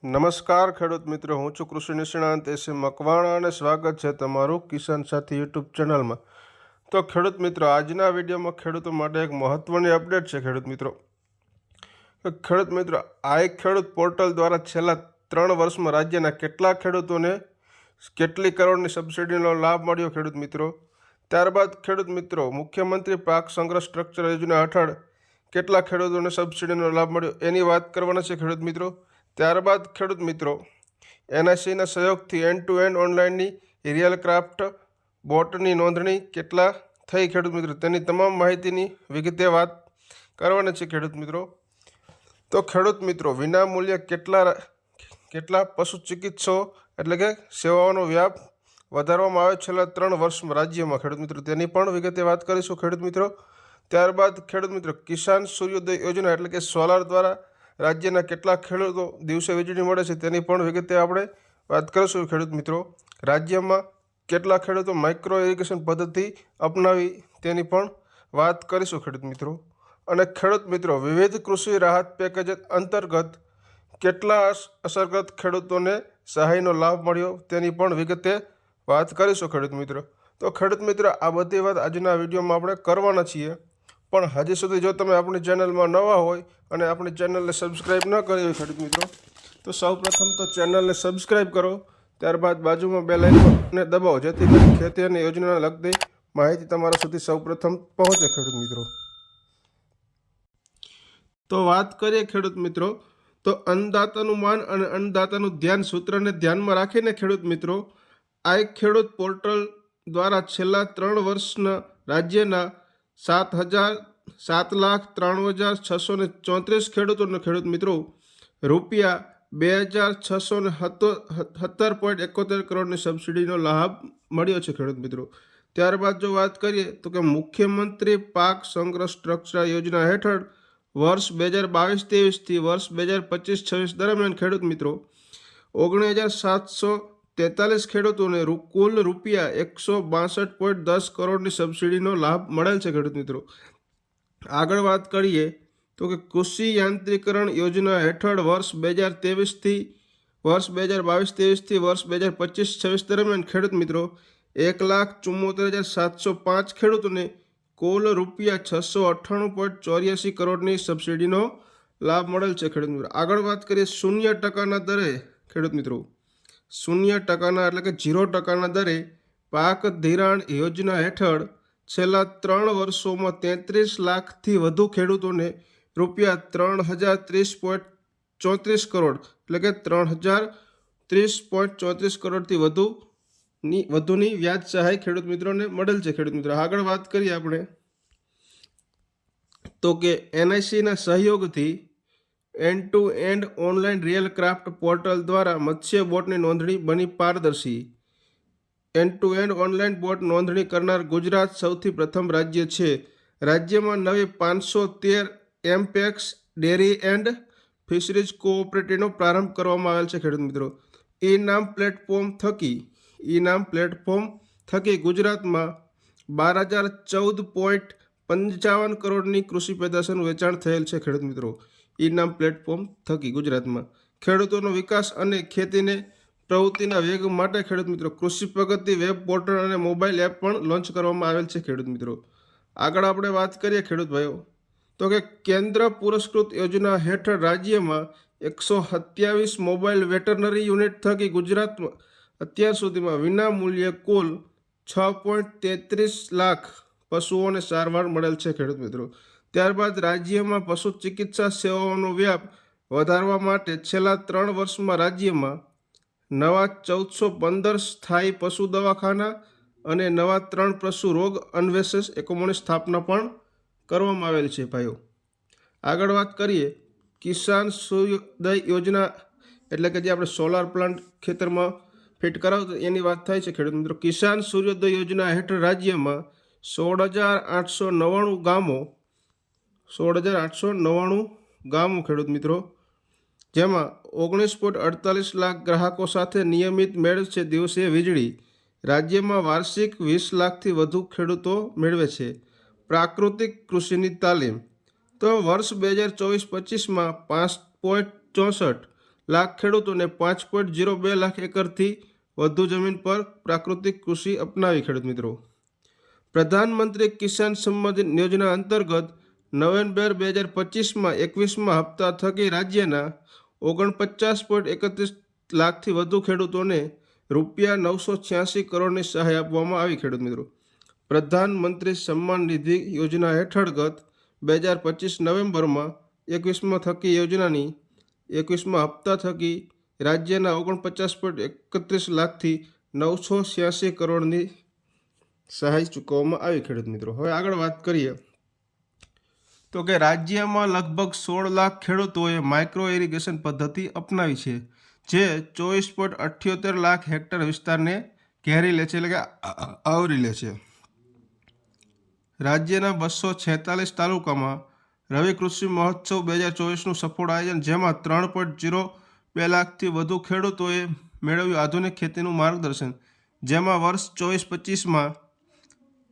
નમસ્કાર ખેડૂત મિત્રો, હું છું કૃષિ નિષ્ણાંત એસ મકવાણા અને સ્વાગત છે તમારું કિસાન સાથી યુટ્યુબ ચેનલમાં। તો ખેડૂત મિત્રો, આજના વિડીયોમાં ખેડૂતો માટે એક મહત્ત્વની અપડેટ છે। ખેડૂત મિત્રો, આ એક ખેડૂત પોર્ટલ દ્વારા છેલ્લા 3 વર્ષમાં રાજ્યના કેટલા ખેડૂતોને કેટલી કરોડની સબસિડીનો લાભ મળ્યો ખેડૂત મિત્રો। ત્યારબાદ ખેડૂત મિત્રો, મુખ્યમંત્રી પાક સંગ્રહ સ્ટ્રક્ચર યોજના હેઠળ કેટલા ખેડૂતોને સબસિડીનો લાભ મળ્યો એની વાત કરવાના છે ખેડૂત મિત્રો। ત્યારબાદ ખેડૂત મિત્રો, એનઆઈસીના સહયોગથી એન્ડ ટુ એન્ડ ઓનલાઈનની રિયલ ક્રાફ્ટ બોટની નોંધણી કેટલા થઈ ખેડૂત મિત્રો તેની તમામ માહિતીની વિગતે વાત કરવાની છે ખેડૂત મિત્રો। તો ખેડૂત મિત્રો, વિના મૂલ્યે કેટલા પશુ ચિકિત્સકો એટલે કે સેવાઓનો વ્યાપ વધારવામાં આવે છેલ્લા 3 વર્ષમાં રાજ્યમાં ખેડૂત મિત્રો તેની પણ વિગતે વાત કરીશું ખેડૂત મિત્રો। ત્યારબાદ ખેડૂત મિત્રો, કિસાન સૂર્યોદય યોજના એટલે કે સોલાર દ્વારા રાજ્યના કેટલા ખેડૂતો દિવસે વીજળી મળે છે તેની પણ વિગતે આપણે વાત કરીશું ખેડૂત મિત્રો। રાજ્યમાં કેટલા ખેડૂતો માઇક્રો ઇરિગેશન પદ્ધતિ અપનાવી તેની પણ વાત કરીશું ખેડૂત મિત્રો। અને ખેડૂત મિત્રો, વિવિધ કૃષિ રાહત પેકેજ અંતર્ગત કેટલા અસરગ્રસ્ત ખેડૂતોને સહાયનો લાભ મળ્યો તેની પણ વિગતે વાત કરીશું ખેડૂત મિત્રો। તો ખેડૂત મિત્રો, આ બધી વાત આજના વિડીયોમાં આપણે કરવાના છીએ। પણ હજી સુધી જો તમે આપણી ચેનલમાં નવા હોય અને આપણી ચેનલને સબસ્ક્રાઈબ ન કરી હોય ખેડૂત મિત્રો, તો સૌપ્રથમ તો ચેનલને સબસ્ક્રાઈબ કરો, ત્યારબાદ બાજુમાં બેલ આઇકોનને દબાવો જેથી કરી ખેતી અને યોજનાને લગતી માહિતી તમારા સુધી સૌપ્રથમ પહોંચે ખેડૂત મિત્રો। તો વાત કરીએ ખેડૂત મિત્રો, તો અન્નદાતાનું માન અને અન્નદાતાનું ધ્યાન સૂત્રને ધ્યાનમાં રાખીને ખેડૂત મિત્રો, આ એક ખેડૂત પોર્ટલ દ્વારા છેલ્લા 3 વર્ષના રાજ્યના 7,93,634 ખેડૂતોને ખેડૂત મિત્રો રૂપિયા 2,677.71 કરોડની સબસિડીનો લાભ મળ્યો છે ખેડૂત મિત્રો। ત્યારબાદ જો વાત કરીએ તો કે મુખ્યમંત્રી પાક સંગ્રહ સ્ટ્રક્ચર યોજના હેઠળ વર્ષ 2022-23થી વર્ષ 2025-26 દરમિયાન ખેડૂત મિત્રો 19,743 ખેડૂતોને કુલ રૂપિયા 162.10 કરોડની સબસિડીનો લાભ મળેલ છે ખેડૂત મિત્રો। આગળ વાત કરીએ તો કે કૃષિ યાંત્રિકરણ યોજના હેઠળ વર્ષ 2023થી વર્ષ 2022-23થી વર્ષ 2025-26 દરમિયાન ખેડૂત મિત્રો 1,74,705 ખેડૂતોને કુલ રૂપિયા 698.84 કરોડની સબસિડીનો લાભ મળેલ છે ખેડૂત મિત્રો। આગળ વાત કરીએ 0% દરે ખેડૂત મિત્રો 0% એટલે કે 0% દરે પાક ધિરાણ યોજના હેઠળ છેલ્લા 3 વર્ષોમાં 33 લાખથી વધુ ખેડૂતોને રૂપિયા 3,030.34 કરોડ એટલે કે 3,030.34 કરોડથી વધુની વ્યાજ સહાય ખેડૂત મિત્રોને મળેલ છે ખેડૂત મિત્રો। આગળ વાત કરીએ આપણે તો કે એનઆઈસીના સહયોગથી end to end online real craft portal દ્વારા મત્સ્ય બોટની નોંધણી બની પારદર્શી। End to end online boat નોંધણી કરનાર ગુજરાત સૌથી પ્રથમ રાજ્ય છે। રાજ્યમાં નવી 513 એમપેક્સ ડેરી એન્ડ ફિશરીઝ કોઓપરેટિવનો પ્રારંભ કરવામાં આવેલ છે ખેડૂત મિત્રો। ઈ નામ પ્લેટફોર્મ થકી ગુજરાતમાં 12,014.55 કરોડની કૃષિ પેદાશોનું વેચાણ થયેલ છે ખેડૂત મિત્રો। ઈ નામ પ્લેટફોર્મ થકી ગુજરાતમાં ખેડૂતોનો વિકાસ અને ખેતીને પ્રવૃત્તિના વેગ માટે ખેડૂત મિત્રો કૃષિ પ્રગતિ વેબ પોર્ટલ અને મોબાઈલ એપ પણ લોન્ચ કરવામાં આવેલ છે ખેડૂત મિત્રો। આગળ આપણે વાત કરીએ ખેડૂત ભાઈઓ તો કે કેન્દ્ર પુરસ્કૃત યોજના હેઠળ રાજ્યમાં 127 મોબાઈલ વેટરનરી યુનિટ થકી ગુજરાતમાં અત્યાર સુધીમાં વિના મૂલ્યે કુલ 6.33 લાખ પશુઓને સારવાર મળેલ છે ખેડૂત મિત્રો। ત્યારબાદ રાજ્યમાં પશુ ચિકિત્સા સેવાઓનો વ્યાપ વધારવા માટે છેલ્લા 3 વર્ષમાં રાજ્યમાં નવા 1415 સ્થાયી પશુ દવાખાના અને નવા 3 પશુ રોગ અન્વેષણ એકમોની સ્થાપના પણ કરવામાં આવેલ છે ભાઈઓ। આગળ વાત કરીએ કિસાન સૂર્યોદય યોજના એટલે કે જે આપણે સોલાર પ્લાન્ટ ખેતરમાં ફિટ કરાવતો એની વાત થાય છે ખેડૂત મિત્રો। કિસાન સૂર્યોદય યોજના હેઠળ રાજ્યમાં 16,899 ગામો ખેડૂત મિત્રો જેમાં 19.48 લાખ ગ્રાહકો સાથે નિયમિત મેળવે છે દિવસે વીજળી। રાજ્યમાં વાર્ષિક 20 લાખથી વધુ ખેડૂતો મેળવે છે પ્રાકૃતિક કૃષિની તાલીમ। તો વર્ષ 2024-25માં 5.64 લાખ ખેડૂતોને 5.02 લાખ એકરથી વધુ જમીન પર પ્રાકૃતિક કૃષિ અપનાવી ખેડૂત મિત્રો. પ્રધાનમંત્રી કિસાન સન્માન યોજના અંતર્ગત નવેમ્બર 2025માં 21મા હપ્તા થકી રાજ્યના 49.31 લાખથી વધુ ખેડૂતોને રૂપિયા 986 કરોડની સહાય આપવામાં આવી ખેડૂત મિત્રો. પ્રધાનમંત્રી સન્માન નિધિ યોજના હેઠળ ગત 2025 નવેમ્બરમાં 21મા થકી યોજનાની 21મા હપ્તા થકી રાજ્યના 49.31 લાખથી 986 કરોડની સહાય ચૂકવવામાં આવી ખેડૂત મિત્રો. હવે આગળ વાત કરીએ તો કે રાજ્યમાં લગભગ 16 લાખ ખેડૂતોએ માઇક્રો ઇરિગેશન પદ્ધતિ અપનાવી છે, જે 24.78 લાખ હેક્ટર વિસ્તારને ઘેરી લે છે, એટલે કે આવરી લે છે. રાજ્યના 246 તાલુકામાં રવિ કૃષિ મહોત્સવ 2024નું સફળ આયોજન, જેમાં 3.02 લાખથી વધુ ખેડૂતોએ મેળવ્યું આધુનિક ખેતીનું માર્ગદર્શન, જેમાં વર્ષ 24-25માં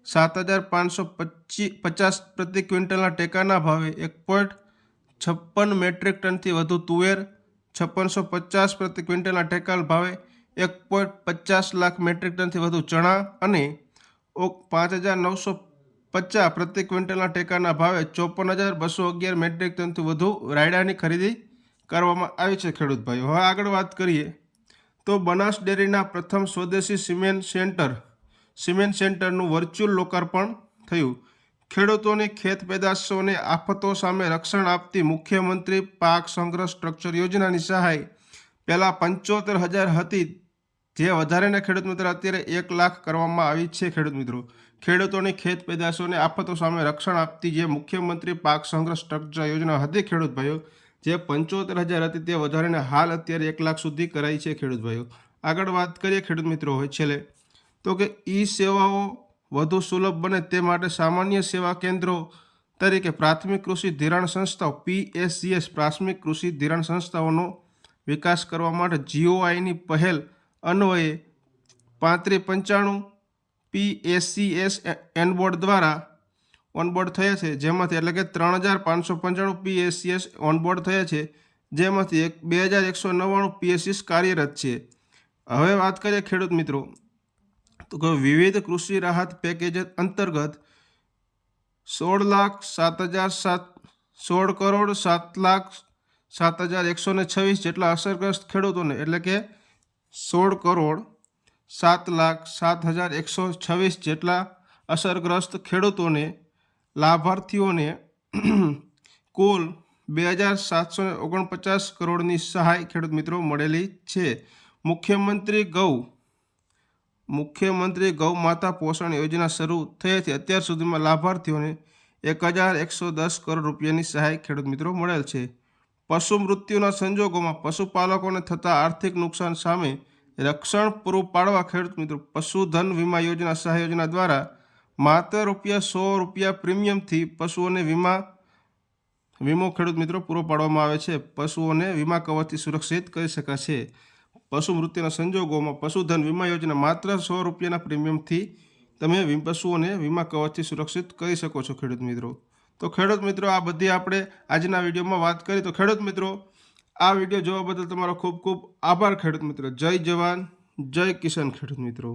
7,550 પ્રતિ ક્વિન્ટલના ટેકાના ભાવે 1.56 મેટ્રિક ટનથી વધુ તુવેર, 5650 પ્રતિ ક્વિન્ટલના ટેકાના ભાવે 1.50 લાખ મેટ્રિક ટનથી વધુ ચણા અને 5,950 પ્રતિ ક્વિન્ટલના ટેકાના ભાવે 54,211 મેટ્રિક ટનથી વધુ રાયડાની ખરીદી કરવામાં આવી છે ખેડૂત ભાઈઓ. હવે આગળ વાત કરીએ તો બનાસ ડેરીના પ્રથમ સ્વદેશી સિમેન્ટ સેન્ટરનું વર્ચ્યુઅલ લોકાર્પણ થયું. ખેડૂતોની ખેત પેદાશોને આફતો સામે રક્ષણ આપતી મુખ્યમંત્રી પાક સંગ્રહ સ્ટ્રક્ચર યોજનાની સહાય પહેલાં 75,000 હતી, જે વધારીને ખેડૂત મિત્રો અત્યારે 1 લાખ કરવામાં આવી છે ખેડૂત મિત્રો. ખેડૂતોની ખેત પેદાશોને આફતો સામે રક્ષણ આપતી જે મુખ્યમંત્રી પાક સંગ્રહ સ્ટ્રક્ચર યોજના હતી ખેડૂત ભાઈઓ, જે 75,000 હતી તે વધારીને હાલ અત્યારે 1 લાખ સુધી કરાઈ છે ખેડૂત ભાઈઓ. આગળ વાત કરીએ ખેડૂત મિત્રો હોય છેલ્લે તો કે ઈ સેવાઓ વધુ સુલભ બને તે માટે સામાન્ય સેવા કેન્દ્રો તરીકે પ્રાથમિક કૃષિ ધિરાણ સંસ્થાઓ PSCS પ્રાથમિક કૃષિ ધિરાણ સંસ્થાઓનો વિકાસ કરવા માટે GOIની પહેલ અન્વયે 3595 PSCS ઓનબોર્ડ દ્વારા ઓનબોર્ડ થયા છે, જેમાંથી એટલે કે 3,595 PSCS ઓનબોર્ડ થયા છે, જેમાંથી 2,199 PSCS કાર્યરત છે. હવે વાત કરીએ ખેડૂત મિત્રો તો કે વિવિધ કૃષિ રાહત પેકેજ અંતર્ગત 16 કરોડ 7,07,126 જેટલા અસરગ્રસ્ત ખેડૂતોને, એટલે કે 16 કરોડ 7,07,126 જેટલા અસરગ્રસ્ત ખેડૂતોને લાભાર્થીઓને કુલ 2,749 કરોડની સહાય ખેડૂત મિત્રો મળેલી છે. મુખ્યમંત્રી ગૌ માતા પોષણ યોજના શરૂ થયેથી અત્યાર સુધીમાં લાભાર્થીઓને 1,110 કરોડ રૂપિયાની સહાય ખેડૂત મિત્રો મળેલ છે. પશુ મૃત્યુના સંજોગોમાં પશુપાલકોને થતા આર્થિક નુકસાન સામે રક્ષણ પૂરું પાડવા ખેડૂત મિત્રો પશુધન વીમા યોજના સહાય યોજના દ્વારા માત્ર ₹100 પ્રીમિયમથી પશુઓને વીમો ખેડૂત મિત્રો પૂરો પાડવામાં આવે છે. પશુઓને વીમા કવચથી સુરક્ષિત કરી શકાશે. પશુ મૃત્યુના સંજોગોમાં પશુધન વીમા યોજના માત્ર ₹100 પ્રીમિયમથી તમે પશુઓને વીમા કવચથી સુરક્ષિત કરી શકો છો ખેડૂત મિત્રો. તો ખેડૂત મિત્રો આ બધી આપણે આજના વિડીયોમાં વાત કરી. તો ખેડૂત મિત્રો આ વિડીયો જોવા બદલ તમારો ખૂબ ખૂબ આભાર ખેડૂત મિત્રો. જય જવાન જય કિસાન ખેડૂત મિત્રો.